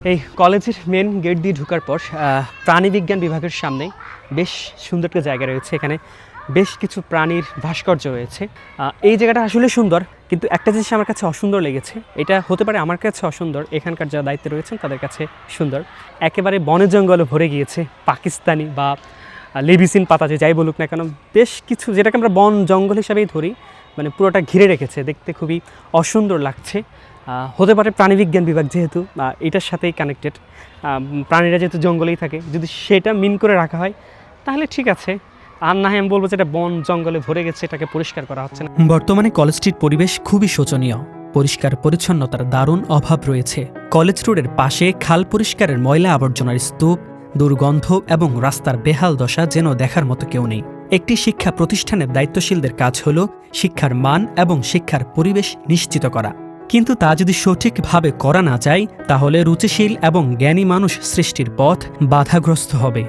এই কলেজের main gate দিয়ে ঢোকার পর প্রাণীবিজ্ঞান বিভাগের সামনে বেশ সুন্দর একটা জায়গা রয়েছে। এখানে বেশ কিছু প্রাণীর ভাস্কর্য রয়েছে। এই জায়গাটা আসলে সুন্দর, কিন্তু একটা জিনিস আমার কাছে অসুন্দর লেগেছে। এটা হতে পারে আমার কাছে অসুন্দর, এখানকার যারা দায়িত্বে রয়েছেন তাদের কাছে সুন্দর। একেবারে বনে জঙ্গলে ভরে গিয়েছে পাকিস্তানি বা লেবিসিন পাতা, যে যাই বলুক না কেন, বেশ কিছু যেটাকে আমরা বন জঙ্গল হিসাবেই ধরি, মানে পুরোটা ঘিরে রেখেছে। দেখতে খুবই অসুন্দর লাগছে। হতে পারে প্রাণীবিজ্ঞান বিভাগ যেহেতু এটার সাথেই কানেক্টেড, প্রাণীরা যেহেতু জঙ্গলেই থাকে, যদি সেটা মিন করে রাখা হয় তাহলে ঠিক আছে। আর না হয় আমি বলবো যে এটা বন জঙ্গলে ভরে গেছে, এটাকে পরিষ্কার করা হচ্ছে না। বর্তমানে কলেজটির পরিবেশ খুবই শোচনীয়। পরিষ্কার পরিচ্ছন্নতার দারুণ অভাব রয়েছে। কলেজ রোডের পাশে খাল পরিষ্কারের ময়লা আবর্জনার স্তূপ, দুর্গন্ধ এবং রাস্তার বেহাল দশা যেন দেখার মতো কেউ নেই। একটি শিক্ষা প্রতিষ্ঠানের দায়িত্বশীলদের কাজ হল শিক্ষার মান এবং শিক্ষার পরিবেশ নিশ্চিত করা, কিন্তু তা যদি সঠিকভাবে করা না যায় তাহলে রুচিশীল এবং জ্ঞানী মানুষ সৃষ্টির পথ বাধাগ্রস্ত হবে।